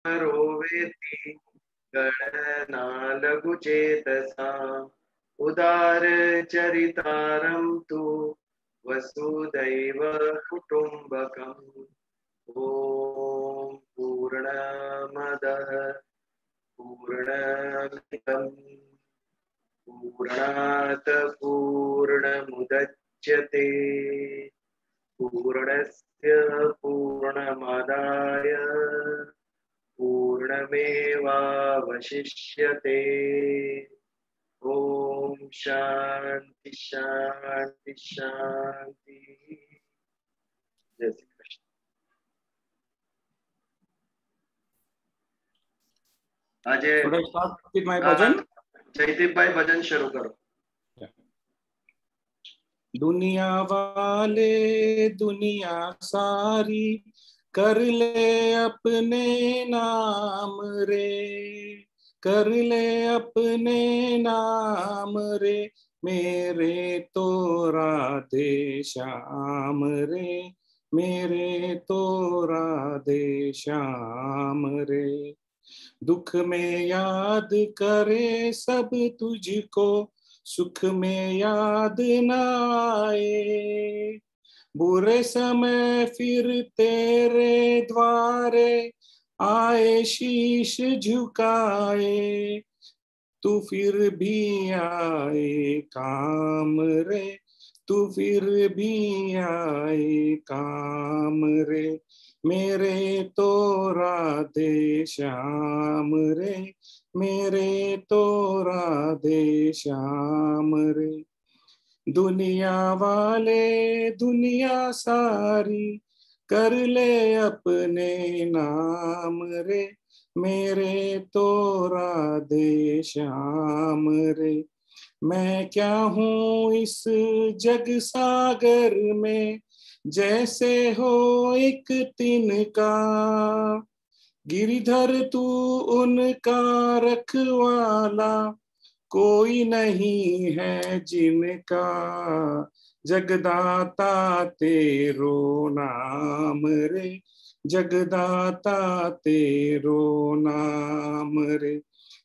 वेति गणना लघुचेतसाम् उदार चरितारं तु वसुदैव कुटुम्बकम्। ॐ पूर्णमदः पूर्णमिदं पूर्णात् पूर्णमुदच्यते पूर्णस्य पूर्णमादाय पूर्णमेवावशिष्यते। ओम शांति शांति शांति। जय श्री कृष्ण। अजय जयदीप भाई भजन शुरू करो। दुनिया वाले दुनिया सारी कर ले अपने नाम रे, कर ले अपने नाम रे, मेरे तो राधे श्याम रे, मेरे तो राधे श्याम रे। दुख में याद करे सब तुझको, सुख में याद न आए, बुरे समय फिर तेरे द्वारे आए शीश झुकाए, तू फिर भी आए काम रे, तू फिर भी आए काम रे, मेरे तो राधे श्याम रे, मेरे तो राधे श्याम रे। दुनिया वाले दुनिया सारी कर ले अपने नाम रे, मेरे तो राधे श्याम रे। मैं क्या हूँ इस जग सागर में, जैसे हो एक तिनका, गिरधर तू उनका रखवाला, कोई नहीं है जिनका, जगदाता तेरो नाम रे, जगदाता तेरो नाम रे,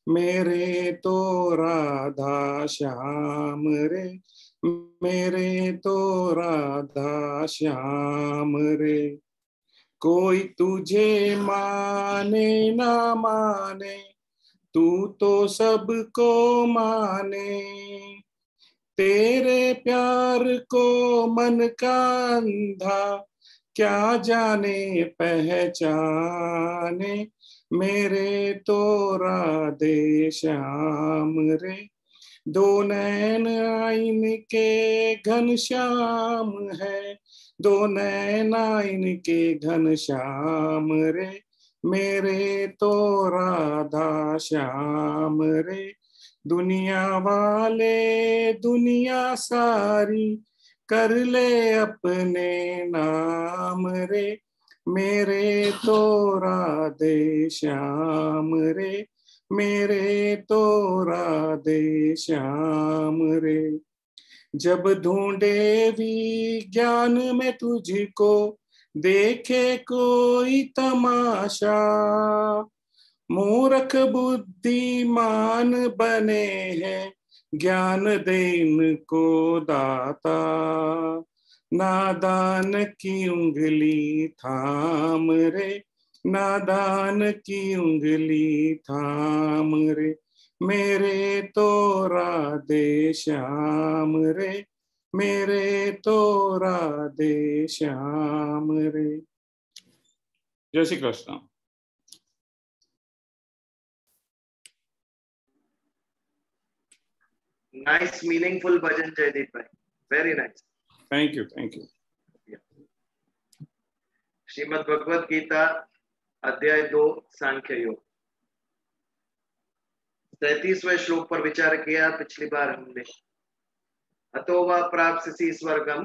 मेरे तो राधा श्याम रे, मेरे तो राधा श्याम रे। कोई तुझे माने ना माने, तू तो सबको माने, तेरे प्यार को मन का अंधा क्या जाने पहचाने, मेरे तो राधे श्याम रे। दो नैन आइन के घन श्याम है, दो नैन आइन के घन श्याम रे, मेरे तो राधा श्याम रे। दुनिया वाले दुनिया सारी कर ले अपने नाम रे, मेरे तो राधे श्याम रे, मेरे तो राधे श्याम रे। जब ढूंढे विज्ञान में तुझको, देखे कोई तमाशा, मूर्ख बुद्धिमान बने हैं, ज्ञान दे इनको दाता, नादान की उंगली थाम रे, नादान की उंगली थाम रे, मेरे तो राधे श्याम रे, मेरे तो राधे श्याम रे। जय श्री कृष्ण। नाइस मीनिंगफुल भजन जयदीप भाई, very nice. Thank you thank you. Shrimad Bhagavad Gita अध्याय 2 सांख्य योग 33वें श्लोक पर विचार किया पिछली बार हमने। अतो वा प्राप्स्यसि स्वर्गम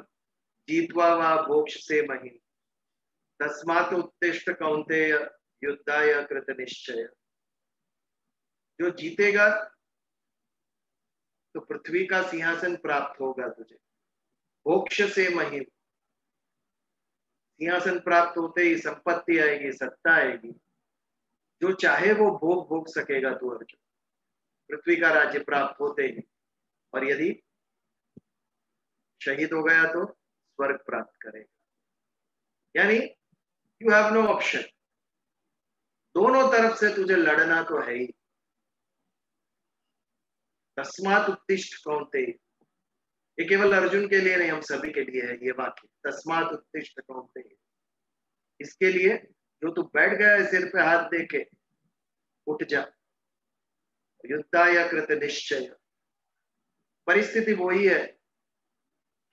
जीत्वा वा मोक्षसे महिम, तस्मात् उत्तिष्ठ कौन्तेय युद्धाय कृत निश्चय। जो जीतेगा तो पृथ्वी का सिंहासन प्राप्त होगा तुझे, मोक्ष से महिम, सिंहासन प्राप्त होते ही संपत्ति आएगी, सत्ता आएगी। जो चाहे वो भोग भोग सकेगा तू अर्जुन, पृथ्वी का राज्य प्राप्त होते ही। और यदि शहीद हो गया तो स्वर्ग प्राप्त करेगा। यानी यू हैव नो ऑप्शन, दोनों तरफ से तुझे लड़ना तो है ही। तस्मात् उत्तिष्ठ कौन्तेय, ये केवल अर्जुन के लिए नहीं, हम सभी के लिए है ये वाक्य। तस्मात् उत्तिष्ठ कौन्तेय, इसके लिए जो तू बैठ गया है सिर पे हाथ दे के, उठ जा। युद्धाय कृत निश्चय, परिस्थिति वही है,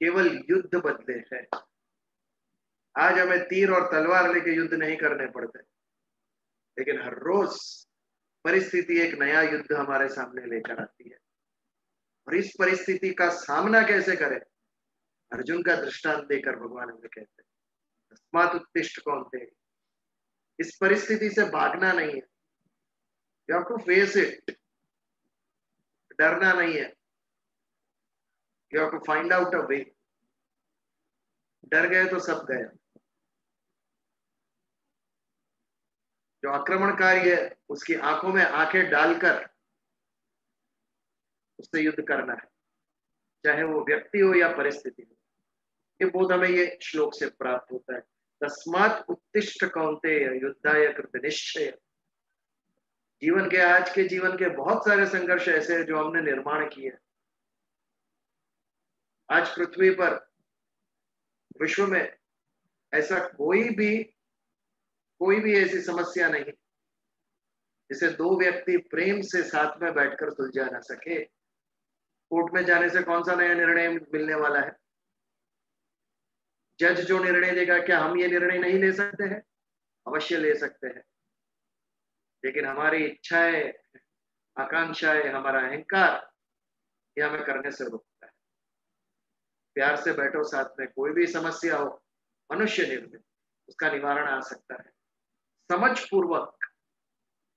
केवल युद्ध बदले है। आज हमें तीर और तलवार लेके युद्ध नहीं करने पड़ते, लेकिन हर रोज परिस्थिति एक नया युद्ध हमारे सामने लेकर आती है। और इस परिस्थिति का सामना कैसे करें, अर्जुन का दृष्टांत देकर भगवान हमें कहते हैं तस्मात् उत्तिष्ठ कौन्तेय, इस परिस्थिति से भागना नहीं है, you have to face it, डरना नहीं है, you have to find out a way. डर गए तो सब गए। जो आक्रमणकारी है उसकी आंखों में आंखें डालकर उससे युद्ध करना है, चाहे वो व्यक्ति हो या परिस्थिति हो। ये बोध हमें ये श्लोक से प्राप्त होता है। तस्मात् उत्तिष्ठ कौन्तेय युद्धाय कृत निश्चय। जीवन के, आज के जीवन के बहुत सारे संघर्ष ऐसे हैं जो हमने निर्माण किए। आज पृथ्वी पर, विश्व में ऐसा कोई भी ऐसी समस्या नहीं जिसे दो व्यक्ति प्रेम से साथ में बैठकर सुलझा ना सके। कोर्ट में जाने से कौन सा नया निर्णय मिलने वाला है? जज जो निर्णय देगा, क्या हम ये निर्णय नहीं ले सकते हैं? अवश्य ले सकते हैं, लेकिन हमारी इच्छाएं, आकांक्षाएं, हमारा अहंकार ये हमें करने से रोकता है। प्यार से बैठो साथ में, कोई भी समस्या हो मनुष्य निर्मित, उसका निवारण आ सकता है। समझ पूर्वक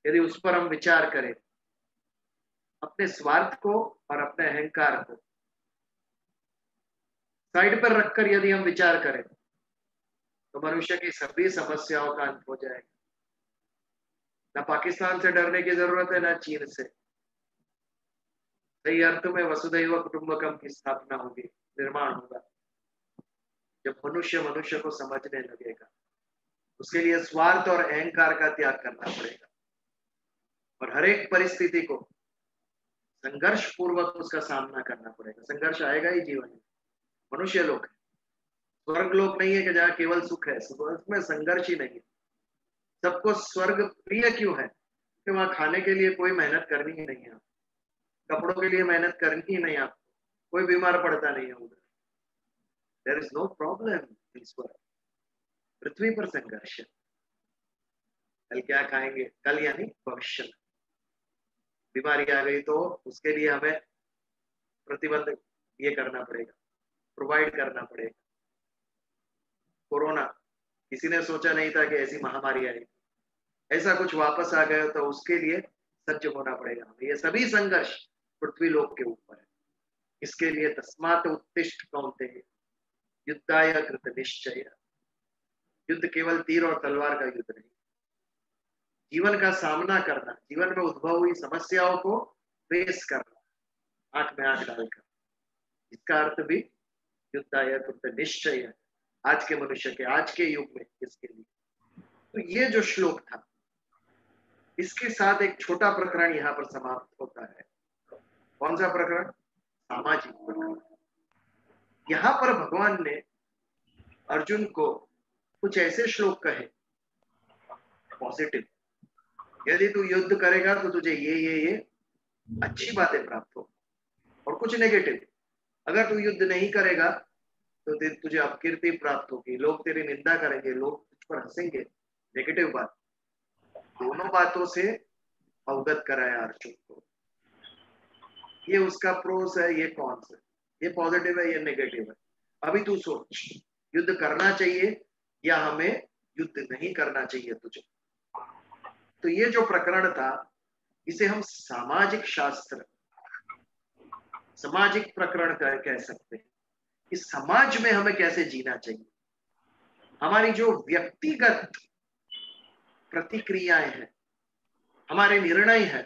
यदि उस पर हम विचार करें, अपने स्वार्थ को और अपने अहंकार को साइड पर रखकर यदि हम विचार करें, तो मनुष्य की सभी समस्याओं का अंत हो जाएगा। ना पाकिस्तान से डरने की जरूरत है, ना चीन से। सही अर्थ में वसुधैव कुटुंबकम की स्थापना होगी, निर्माण होगा, जब मनुष्य मनुष्य को समझने लगेगा। उसके लिए स्वार्थ और अहंकार का त्याग करना पड़ेगा, और हर एक परिस्थिति को संघर्ष पूर्वक उसका सामना करना पड़ेगा। संघर्ष आएगा ही जीवन में। मनुष्य लोक है, स्वर्ग लोक नहीं है कि जहाँ केवल सुख है। स्वर्ग में संघर्ष ही नहीं है। सबको स्वर्ग प्रिय क्यों है? कि वहां खाने के लिए कोई मेहनत करनी ही नहीं है, कपड़ों के लिए मेहनत करनी ही नहीं, आपको कोई बीमार पड़ता नहीं है उधर। There is no problem in swarg. पृथ्वी पर संघर्ष है। कल क्या खाएंगे, कल यानी भविष्य में बीमारी आ गई तो उसके लिए हमें प्रतिबंध ये करना पड़ेगा, प्रोवाइड करना पड़ेगा। कोरोना, किसी ने सोचा नहीं था कि ऐसी महामारी आएगी। ऐसा कुछ वापस आ गया तो उसके लिए सज्ज होना पड़ेगा हमें। ये सभी संघर्ष पृथ्वी लोक के ऊपर है। इसके लिए तस्मात् उत्तिष्ठ कौन्तेय युद्धाय कृत निश्चय। युद्ध केवल तीर और तलवार का युद्ध नहीं, जीवन का सामना करना, जीवन में उद्भव हुई समस्याओं को फेस करना, आंख में आंख डालकर, इसका अर्थ भी युद्धाय कृत निश्चय है आज के मनुष्य के, आज के युग में इसके लिए। तो ये जो श्लोक था, इसके साथ एक छोटा प्रकरण यहाँ पर समाप्त होता है। कौन सा प्रकरण? सामाजिक प्रकरण। यहाँ पर भगवान ने अर्जुन को कुछ ऐसे श्लोक कहे पॉजिटिव, यदि तू युद्ध करेगा तो तुझे ये अच्छी बातें प्राप्त हो, और कुछ नेगेटिव, अगर तू युद्ध नहीं करेगा तो तुझे अपकीर्ति प्राप्त होगी, लोग तेरी निंदा करेंगे, लोग तुझ पर हंसेंगे, नेगेटिव बात। दोनों बातों से अवगत कराया अर्जुन को। ये उसका प्रोस है, ये कॉन्स है, ये पॉजिटिव है, ये नेगेटिव है। अभी तू सोच, युद्ध करना चाहिए या हमें युद्ध नहीं करना चाहिए तुझे। तो ये जो प्रकरण था, इसे हम सामाजिक शास्त्र, सामाजिक प्रकरण कह सकते हैं। इस समाज में हमें कैसे जीना चाहिए, हमारी जो व्यक्तिगत प्रतिक्रियाएं हैं हमारे निर्णय है,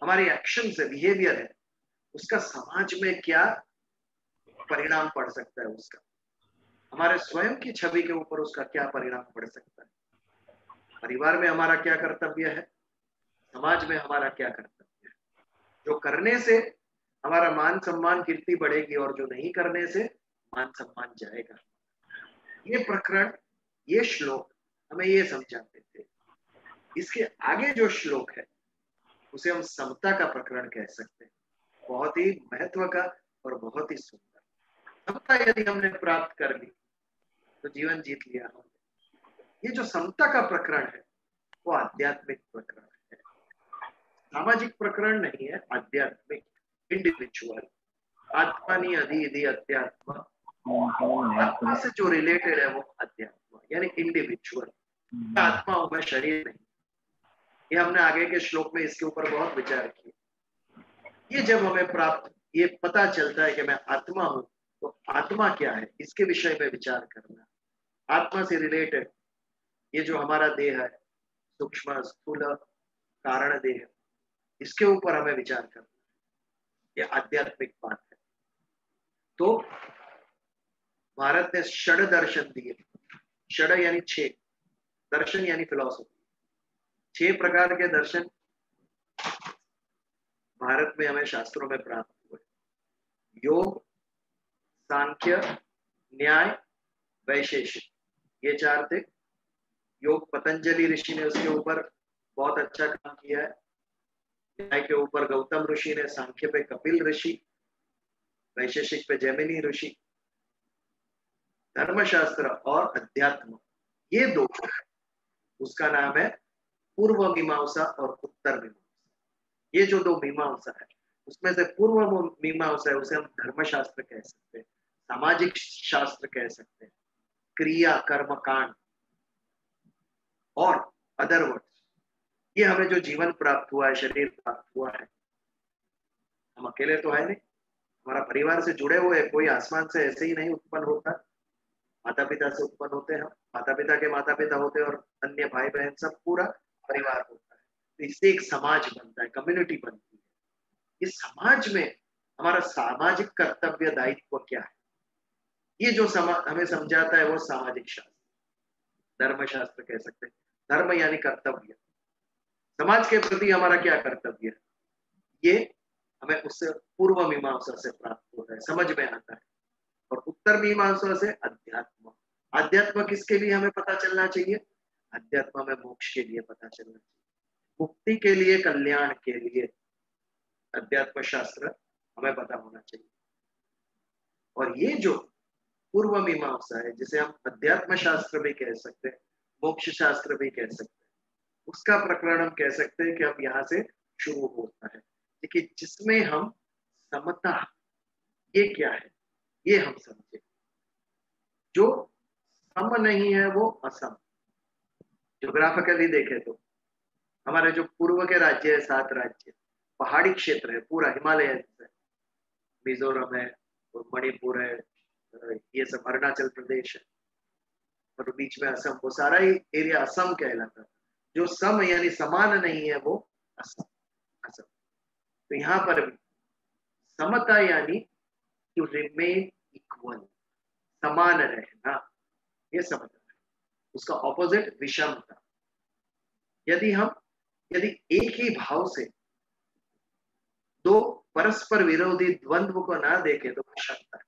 हमारी एक्शन है, बिहेवियर है, उसका समाज में क्या परिणाम पड़ सकता है, उसका हमारे स्वयं की छवि के ऊपर उसका क्या परिणाम पड़ सकता है, परिवार में हमारा क्या कर्तव्य है, समाज में हमारा क्या कर्तव्य है। जो करने से हमारा मान सम्मान कीर्ति बढ़ेगी और जो नहीं करने से मान सम्मान जाएगा। ये प्रकरण, ये श्लोक हमें ये समझाते थे। इसके आगे जो श्लोक है उसे हम समता का प्रकरण कह सकते हैं। बहुत ही महत्व का और बहुत ही सुंदर। समता यदि हमने प्राप्त कर ली तो जीवन जीत लिया हमने। ये जो समता का प्रकरण है वो आध्यात्मिक प्रकरण है, सामाजिक प्रकरण नहीं है, आध्यात्मिक, इंडिविजुअल। आत्मानी अधि अधि अध्यात्म, आत्मा से जो रिलेटेड है वो अध्यात्म यानी इंडिविजुअल। आत्मा हूं मैं, शरीर नहीं। ये हमने आगे के श्लोक में इसके ऊपर बहुत विचार किया। ये जब हमें प्राप्त, ये पता चलता है कि मैं आत्मा हूं, तो आत्मा क्या है इसके विषय में विचार करना। आत्मा से रिलेटेड ये जो हमारा देह है, सूक्ष्म स्थूल कारण देह, इसके ऊपर हमें विचार करना, ये आध्यात्मिक बात है। तो भारत ने षड दर्शन दिए। षड यानी 6, दर्शन यानी फिलॉसफी। 6 प्रकार के दर्शन भारत में हमें शास्त्रों में प्राप्त हुए। योग, सांख्य, न्याय, वैशेषिक, ये 4 थे। योग पतंजलि ऋषि ने उसके ऊपर बहुत अच्छा काम किया है। न्याय के ऊपर गौतम ऋषि ने, सांख्य पे कपिल ऋषि, वैशेषिक पे जैमिनी ऋषि। धर्मशास्त्र और अध्यात्म ये 2, उसका नाम है पूर्व मीमांसा और उत्तर मीमांसा। ये जो 2 मीमांसा है उसमें से पूर्व मीमांसा है उसे हम धर्मशास्त्र कह सकते हैं, सामाजिक शास्त्र कह सकते हैं, क्रिया कर्म कांड और अदर वर्ड्स। ये हमें जो जीवन प्राप्त हुआ है, शरीर प्राप्त हुआ है, हम अकेले तो है नहीं, हमारा परिवार से जुड़े हुए, कोई आसमान से ऐसे ही नहीं उत्पन्न होता। माता पिता से उत्पन्न होते हैं, माता पिता के माता पिता होते हैं और अन्य भाई बहन, सब पूरा परिवार होता है। तो इससे एक समाज बनता है, कम्युनिटी बनती है। इस समाज में हमारा सामाजिक कर्तव्य दायित्व क्या है, ये जो हमें समझाता है वो सामाजिक शास्त्र, धर्मशास्त्र कह सकते हैं। धर्म यानी कर्तव्य, समाज के प्रति हमारा क्या कर्तव्य है, ये हमें उससे पूर्व मीमांसा से प्राप्त होता है, समझ में आता है। और उत्तर मीमांसा से अध्यात्म। अध्यात्म किसके लिए हमें पता चलना चाहिए? अध्यात्म में मोक्ष के लिए पता चलना चाहिए, मुक्ति के लिए, कल्याण के लिए अध्यात्म शास्त्र हमें पता होना चाहिए। और ये जो पूर्व मीमांसा है, जिसे हम अध्यात्म शास्त्र भी कह सकते हैं, मोक्ष शास्त्र भी कह सकते हैं, उसका प्रकरण हम कह सकते हैं कि अब यहाँ से शुरू होता है। देखिए, जिसमें हम समता, ये क्या है ये हम समझे। जो सम नहीं है वो असम। ज्योग्राफिकली देखे तो हमारे जो पूर्व के राज्य है, 7 राज्य, पहाड़ी क्षेत्र है, पूरा हिमालय है, मिजोरम है, मणिपुर है, ये सब अरुणाचल प्रदेश है, और बीच में असम, वो सारा ही एरिया असम कहलाता है। जो सम यानी समान नहीं है वो असम, असम। तो यहाँ पर भी समता यानी टू रिमेन इक्वल, समान रहना, ये समता है। उसका ऑपोजिट विषमता। यदि एक ही भाव से 2 परस्पर विरोधी द्वंद्व को ना देखे तो विषमता है।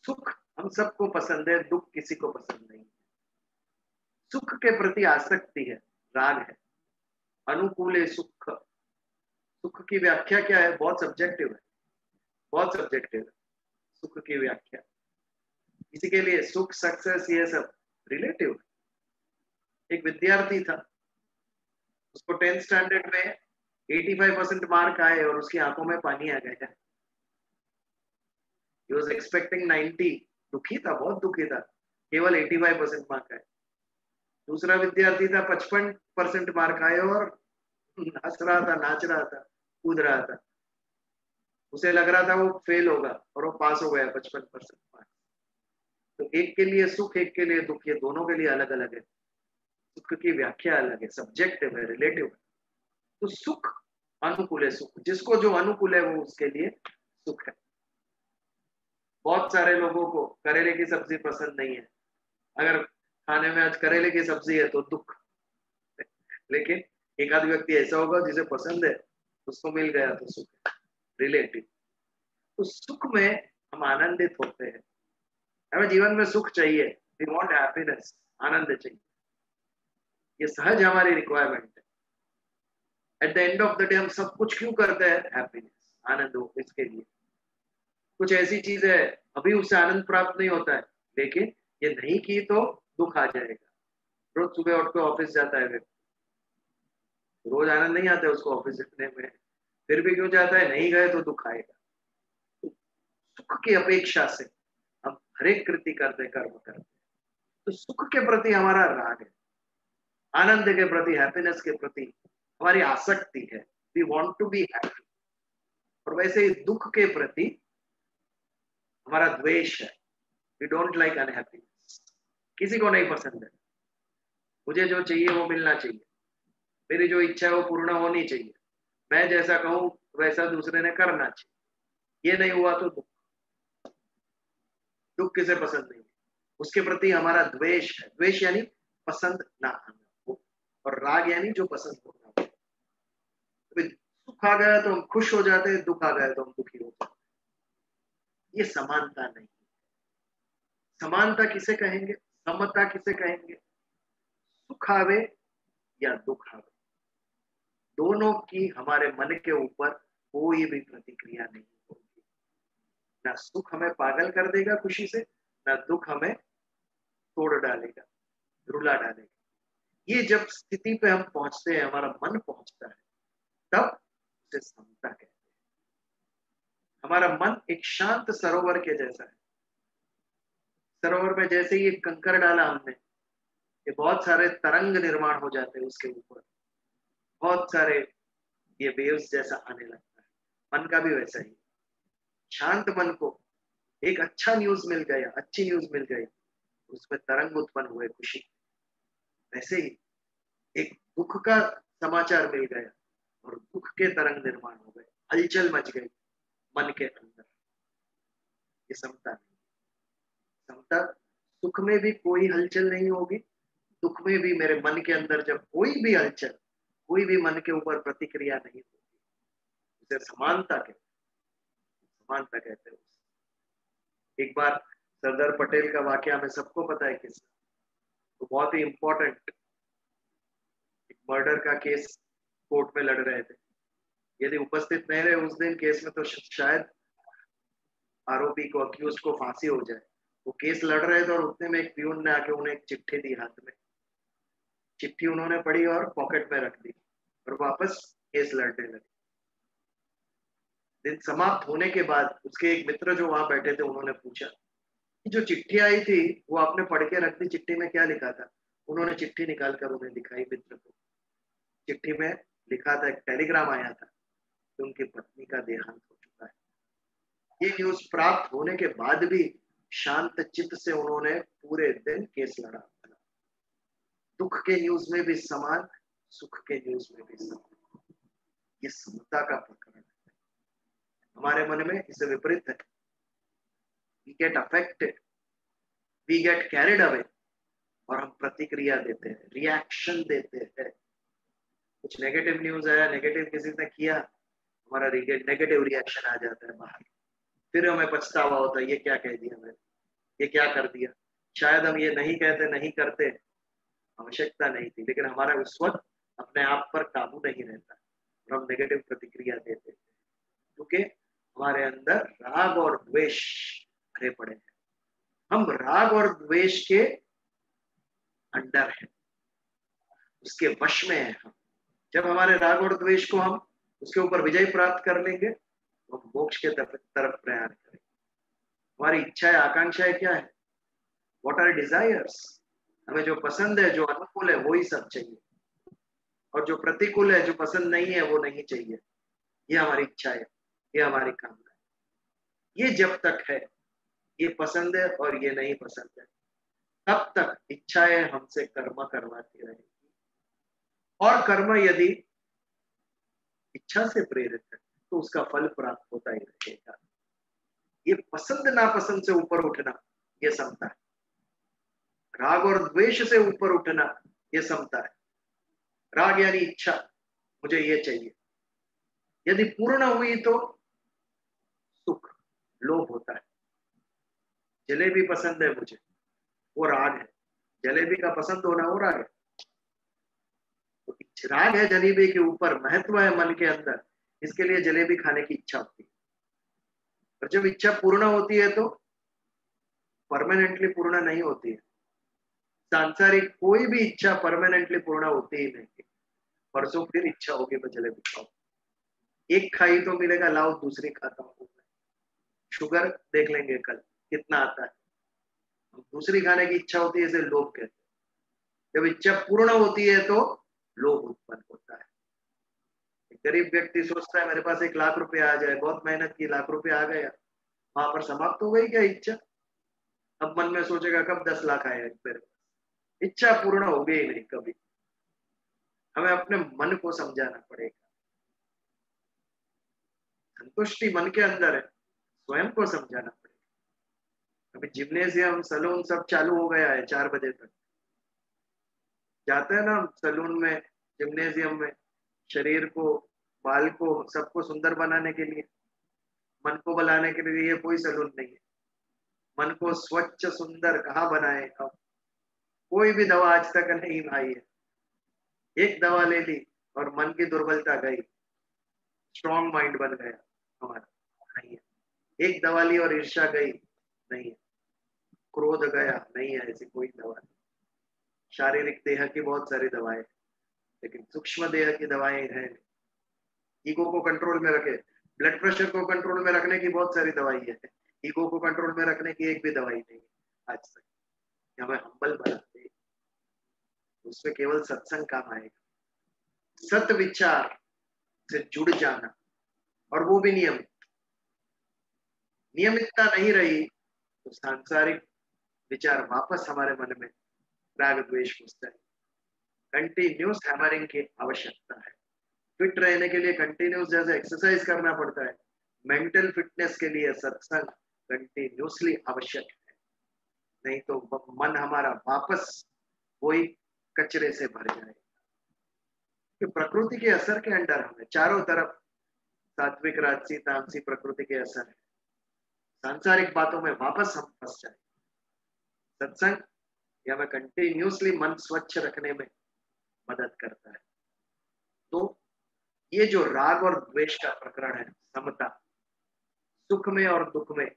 सुख हम सबको पसंद है, दुख किसी को पसंद नहीं है। सुख के प्रति आसक्ति है, राग है। अनुकूले सुख, सुख की व्याख्या क्या है? बहुत सब्जेक्टिव है, बहुत सब्जेक्टिव है सुख की व्याख्या। किसी के लिए सुख, सक्सेस, ये सब रिलेटिव है। एक विद्यार्थी था, उसको 10th स्टैंडर्ड में 85% मार्क आए और उसकी आंखों में पानी आ गया। He was expecting 90, दुखी था, बहुत दुखी था, केवल 85% मार्क आए। दूसरा विद्यार्थी था, 55% मार्क आए और हंस रहा था, नाच रहा था, कूद रहा था। उसे लग रहा था वो फेल होगा और वो पास हो गया 55% मार्क। तो एक के लिए सुख, एक के लिए दुख, ये दोनों के लिए अलग अलग है। सुख की व्याख्या अलग है, सब्जेक्टिव है, रिलेटिव है। तो सुख अनुकूल है, सुख जिसको जो अनुकूल है वो उसके लिए सुख है। बहुत सारे लोगों को करेले की सब्जी पसंद नहीं है, अगर खाने में आज करेले की सब्जी है तो दुख, लेकिन एक आध व्यक्ति ऐसा होगा जिसे पसंद है, उसको मिल गया तो सुख है, रिलेटिव। तो सुख में हम आनंदित होते हैं, हमें जीवन में सुख चाहिए, वी वांट हैप्पीनेस, आनंद चाहिए, ये सहज हमारी रिक्वायरमेंट है। At the end of the day हम सब कुछ क्यों करते हैं? हैप्पीनेस, आनंद हो इसके लिए। कुछ ऐसी चीज है अभी उससे आनंद प्राप्त नहीं होता है, लेकिन ये नहीं की तो दुख आ जाएगा। रोज सुबह उठ के ऑफिस जाता है व्यक्ति, रोज आनंद नहीं आता है उसको ऑफिस जाने में, फिर भी क्यों जाता है? नहीं गए तो दुख आएगा। तो सुख की अपेक्षा से हम हर एक कृति करते, कर्म करते, तो सुख के प्रति हमारा राग है, आनंद के प्रति, हैप्पीनेस के प्रति हमारी आसक्ति है, we want to be happy. और वैसे ही दुख के प्रति हमारा द्वेष है, वी डोंट लाइक अनहैप्पीनेस। किसी को नहीं पसंद है, मुझे जो चाहिए वो मिलना चाहिए, मेरी जो इच्छा है वो पूर्ण होनी चाहिए, मैं जैसा कहूं वैसा दूसरे ने करना चाहिए, ये नहीं हुआ तो दुख। दुख किसे पसंद नहीं, उसके प्रति हमारा द्वेष है। द्वेष यानी पसंद ना आना, और राग यानी जो पसंद होना। तो सुख आ गया तो हम खुश हो जाते हैं, दुख आ गया तो हम दुखी हो जाते हैं। ये समानता नहीं। समानता किसे कहेंगे? समता किसे कहेंगे? सुख आवे या दुख आवे, दोनों की हमारे मन के ऊपर कोई भी प्रतिक्रिया नहीं होगी। ना सुख हमें पागल कर देगा खुशी से, ना दुख हमें तोड़ डालेगा, रुला डालेगा। ये जब स्थिति पे हम पहुंचते हैं, हमारा मन पहुंचता है, तब उसे समता कहते हैं। हमारा मन एक शांत सरोवर के जैसा है। सरोवर में जैसे ही एक कंकर डाला हमने, ये बहुत सारे तरंग निर्माण हो जाते हैं उसके ऊपर, बहुत सारे ये वेव्स जैसा आने लगता है। मन का भी वैसा ही, शांत मन को एक अच्छा न्यूज मिल गया, अच्छी न्यूज मिल गई, उसमें तरंग उत्पन्न हुए खुशी। वैसे ही एक दुख का समाचार मिल गया और दुख के तरंग निर्माण हो गए, हलचल मच गई मन के अंदर। ये समता नहीं। समता, सुख में भी कोई हलचल नहीं होगी, दुख में भी मेरे मन के अंदर जब कोई भी हलचल, कोई भी मन के ऊपर प्रतिक्रिया नहीं होगी, उसे समानता कहते हैं। समानता कहते हैं। एक बार सरदार पटेल का वाकया हमें सबको पता है किसका, तो बहुत ही इंपॉर्टेंट एक मर्डर का केस कोर्ट में लड़ रहे थे। यदि उपस्थित नहीं रहे उस दिन केस में तो शायद आरोपी को, अक्यूज को फांसी हो जाए। वो केस लड़ रहे थे और उतने में एक प्यून ने आके उन्हें एक चिट्ठी दी हाथ में। चिट्ठी उन्होंने पढ़ी और पॉकेट में रख दी और वापस केस लड़ने लगे। दिन समाप्त होने के बाद उसके एक मित्र जो वहां बैठे थे, उन्होंने पूछा कि जो चिट्ठी आई थी वो आपने पढ़ के रख दी, चिट्ठी में क्या लिखा था? उन्होंने चिट्ठी निकालकर उन्हें दिखाई मित्र को। चिट्ठी में लिखा था, एक टेलीग्राम आया था कि उनकी पत्नी का देहांत हो चुका है। ये न्यूज प्राप्त होने के बाद भी शांत चित्त से उन्होंने पूरे दिन केस लड़ा। दुख के न्यूज में भी समान, सुख के न्यूज में भी समान। ये समता का प्रकरण है। हमारे मन में इसे विपरीत है, we get affected, we get carried away, और हम प्रतिक्रिया देते हैं, रिएक्शन देते हैं। कुछ नेगेटिव न्यूज आया, नेगेटिव किसी ने किया, हमारा नेगेटिव रिएक्शन आ जाता है बाहर, फिर हमें पछतावा होता है, ये क्या कह दिया मैंने, ये क्या कर दिया। शायद हम ये नहीं कहते, नहीं करते, आवश्यकता नहीं थी, लेकिन हमारा उस वक्त अपने आप पर काबू नहीं रहता और हम नेगेटिव प्रतिक्रिया देते हैं, क्योंकि हमारे अंदर राग और द्वेष भरे पड़े हैं। हम राग और द्वेष के अंडर हैं, उसके वश में है हम। जब हमारे राग और द्वेष को हम उसके ऊपर विजय प्राप्त कर लेंगे तो हम मोक्ष के तरफ प्रयाण करेंगे। हमारी इच्छाएं, आकांक्षाएं क्या है? What are desires? हमें जो पसंद है, जो अनुकूल है, वो ही सब चाहिए, और जो प्रतिकूल है, जो पसंद नहीं है, वो नहीं चाहिए। ये हमारी इच्छा है, ये हमारी कामना है। ये जब तक है, ये पसंद है और ये नहीं पसंद है, तब तक इच्छाएं हमसे कर्म करवाती रहेगी, और कर्म यदि इच्छा से प्रेरित है तो उसका फल प्राप्त होता ही रहेगा। ये पसंद नापसंद से ऊपर उठना, ये समता है। राग और द्वेष से ऊपर उठना, ये समता है। राग यानी इच्छा, मुझे ये चाहिए, यदि पूर्ण हुई तो सुख, लोभ होता है। जलेबी पसंद है मुझे, वो राग है। जलेबी का पसंद होना वो राग है। तो राग है जलेबी के ऊपर, महत्व है मन के अंदर, इसके लिए जलेबी खाने की इच्छा होती है। और जब इच्छा पूर्ण होती है तो परमानेंटली पूर्ण नहीं होती है। सांसारिक कोई भी इच्छा परमानेंटली पूर्ण होती ही नहीं। परसों फिर इच्छा होगी मैं जलेबी खाऊं, एक खाई तो मिलेगा, लाओ दूसरी खाता हूँ। शुगर देख लेंगे कल कितना आता है। दूसरी खाने की इच्छा होती है, इसे लोभ कहते हैं। जब इच्छा पूर्ण होती है तो लोभ उत्पन्न होता है। एक गरीब व्यक्ति सोचता है मेरे पास 1 लाख रुपए आ जाए, बहुत मेहनत की, 1 लाख रुपए आ गया, वहां पर समाप्त हो गई क्या इच्छा? अब मन में सोचेगा कब 10 लाख आए मेरे पास। इच्छा पूर्ण हो गई नहीं कभी। हमें अपने मन को समझाना पड़ेगा। संतुष्टि मन के अंदर है, स्वयं को समझाना पड़ेगा। अभी जिम्नेशियम सलून सब चालू हो गया है, 4 बजे तक जाते हैं ना सलून में, जिम्नेशियम में, शरीर को, बाल को, सबको सुंदर बनाने के लिए, मन को बनाने के लिए। ये कोई सलून नहीं है। मन को स्वच्छ सुंदर कहाँ बनाए अब? कोई भी दवा आज तक नहीं भाई है। एक दवा ले ली और मन की दुर्बलता गई, स्ट्रॉन्ग माइंड बन गया हमारा, नहीं है। एक दवा ली और ईर्ष्या गई, नहीं है। क्रोध गया, नहीं है ऐसी कोई दवा नहीं। शारीरिक देह की बहुत सारी दवाएं, लेकिन सूक्ष्म देह की दवाएं हैं। ईगो को कंट्रोल में रखे, ब्लड प्रेशर को कंट्रोल में रखने की बहुत सारी दवाई है। ईगो को कंट्रोल में रखने की एक भी दवाई नहीं है आज तक। हमें हम्बल बनाते हैं, उसमें केवल सत्संग काम आएगा। सत विचार से जुड़ जाना, और वो भी नियमितता नहीं रही तो सांसारिक विचार वापस हमारे मन में राग द्वेष घुसता है। कंटिन्यूस हैमरिंग की आवश्यकता है। फिट रहने के लिए कंटिन्यूस जैसे एक्सरसाइज करना पड़ता है, मेंटल फिटनेस के लिए सत्संग कंटिन्यूसली आवश्यक है। नहीं तो मन हमारा वापस वही कचरे से भर जाएगा। कि प्रकृति के असर के अंडर हमें चारों तरफ सात्विक राजसी तामसी प्रकृति के असर है। सांसारिक बातों में वापस हम फंस जाए। सत्संग ये हमें कंटिन्यूसली मन स्वच्छ रखने में मदद करता है। तो ये जो राग और द्वेष का प्रकरण है, समता, सुख में और दुख में,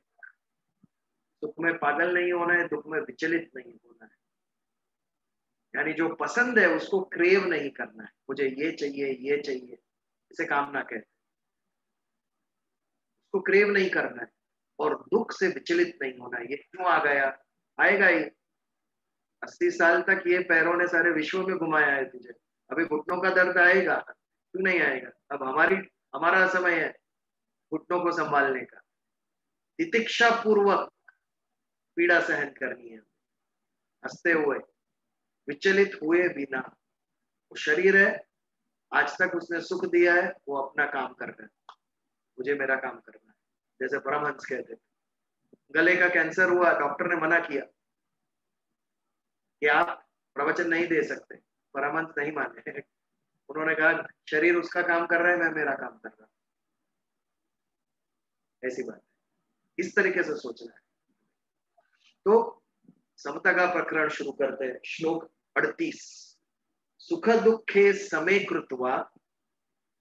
सुख में पागल नहीं होना है, दुख में विचलित नहीं होना है। यानी जो पसंद है उसको क्रेव नहीं करना है, मुझे ये चाहिए ये चाहिए, इसे कामना कहते हैं। उसको क्रेव नहीं करना है, और दुख से विचलित नहीं होना है। ये क्यों आ गया, आएगा ही। 80 साल तक ये पैरों ने सारे विश्व में घुमाया है तुझे, अभी घुटनों का दर्द आएगा? क्यों नहीं आएगा? अब हमारा समय है घुटनों को संभालने का। तितिक्षा पूर्वक पीड़ा सहन करनी है, हंसते हुए, विचलित हुए बिना। वो शरीर है, आज तक उसने सुख दिया है, वो अपना काम कर रहा है, मुझे मेरा काम करना है। जैसे परमहंस कहते थे, गले का कैंसर हुआ, डॉक्टर ने मना किया कि आप प्रवचन नहीं दे सकते। परमहंस नहीं माने, उन्होंने कहा शरीर उसका काम कर रहा है, मैं मेरा काम कर रहा हूं। ऐसी बात है, इस तरीके से सोचना है। तो समता का प्रकरण शुरू करते हैं। श्लोक 38। सुख दुखे समे कृत्वा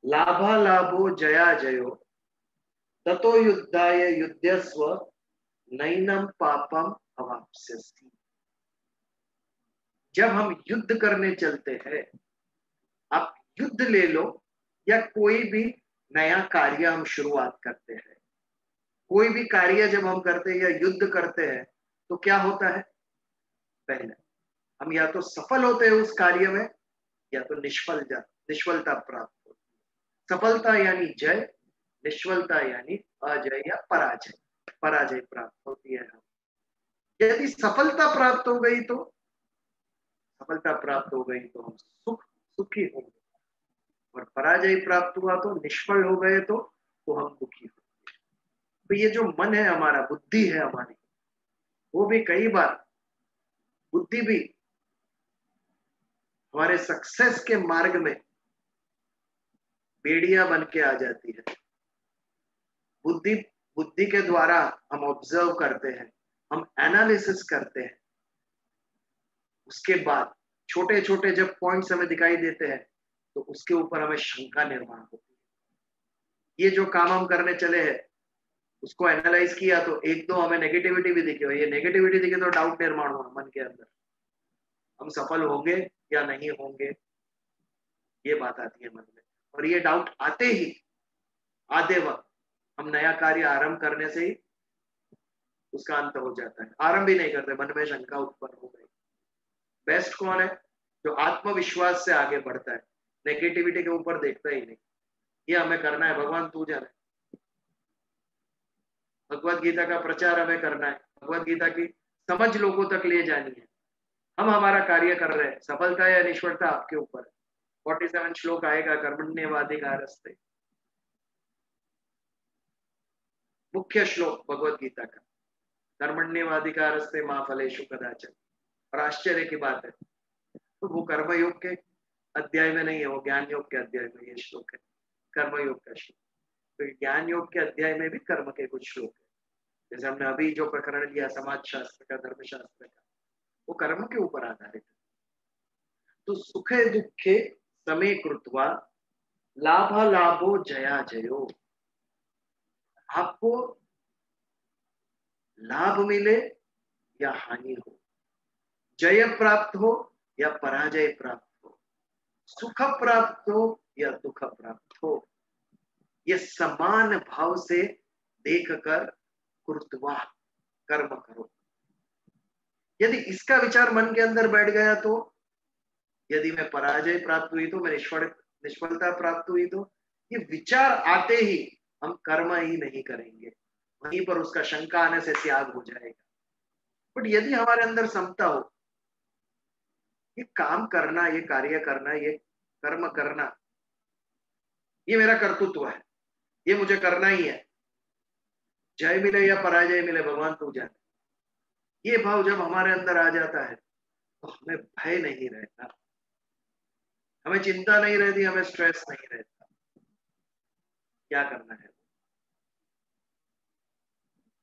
लाभालाभो जया जयो ततो युद्धाय युध्यस्व नैनम पापम अवाप्स्यसि। जब हम युद्ध करने चलते हैं, आप युद्ध ले लो या कोई भी नया कार्य हम शुरुआत करते हैं, कोई भी कार्य जब हम करते हैं या युद्ध करते हैं तो क्या होता है? पहले हम या तो सफल होते हैं उस कार्य में, या तो निष्फलता प्राप्त होती है। सफलता यानी जय, निष्फलता यानी अजय या पराजय प्राप्त होती है। यदि सफलता प्राप्त हो गई तो हम सुखी होंगे, और पराजय प्राप्त हुआ तो, निष्फल हो गए तो हम दुखी होंगे। तो ये जो मन है हमारा, बुद्धि है हमारी, वो भी कई बार, बुद्धि भी हमारे सक्सेस के मार्ग में बेड़िया बन के आ जाती है। बुद्धि के द्वारा हम ऑब्जर्व करते हैं, हम एनालिसिस करते हैं, उसके बाद छोटे छोटे जब पॉइंट्स हमें दिखाई देते हैं तो उसके ऊपर हमें शंका निर्माण होती है। ये जो काम हम करने चले हैं उसको एनालाइज किया तो एक दो हमें नेगेटिविटी भी दिखे, ये नेगेटिविटी दिखे तो डाउट निर्माण हुआ मन के अंदर, हम सफल होंगे या नहीं होंगे, ये बात आती है मन में। और ये डाउट आते ही आधे वक्त हम नया कार्य आरंभ करने से ही उसका अंत हो जाता है। आरंभ ही नहीं करते, मन में शंका उत्पन्न हो गई। बेस्ट कौन है? जो आत्मविश्वास से आगे बढ़ता है, नेगेटिविटी के ऊपर देखता ही नहीं, ये हमें करना है, भगवान तू जाने, भगवत गीता का प्रचार हमें करना है, भगवत गीता की समझ लोगों तक ले जानी है। हम हमारा कार्य कर रहे हैं, सफलता या निष्फलता आपके ऊपर है। 47 श्लोक आएगा कर्मण्येवाधिकारस्ते, मुख्य श्लोक भगवत गीता का, कर्मण्येवाधिकारस्ते मा फलेषु कदाचन। और आश्चर्य की बात है, तो वो कर्मयोग के अध्याय में नहीं है, वो ज्ञान योग के अध्याय में ये श्लोक है, कर्मयोग का श्लोक। तो ज्ञान योग के अध्याय में भी कर्म के कुछ श्लोक है, जैसे हमने अभी जो प्रकरण लिया समाज शास्त्र का, धर्मशास्त्र का, वो कर्म के ऊपर आधारित है। तो सुखे दुखे समे कृत्वा लाभ लाभो जया जयो, आपको लाभ मिले या हानि हो, जय प्राप्त हो या पराजय प्राप्त हो, सुख प्राप्त हो या दुख प्राप्त हो, ये समान भाव से देखकर कृत्वा कर्म करो। यदि इसका विचार मन के अंदर बैठ गया तो, यदि मैं पराजय प्राप्त हुई तो, मैं निष्फलता प्राप्त हुई तो, ये विचार आते ही हम कर्म ही नहीं करेंगे, वहीं पर उसका शंका आने से त्याग हो जाएगा। बट यदि हमारे अंदर समता हो, ये काम करना, ये कार्य करना, ये कर्म करना, ये मेरा कर्तृत्व है, ये मुझे करना ही है, जय मिले या पराजय मिले भगवान तू जाने, ये भाव जब हमारे अंदर आ जाता है तो हमें भय नहीं रहता, हमें चिंता नहीं रहती, हमें स्ट्रेस नहीं रहता। क्या करना है?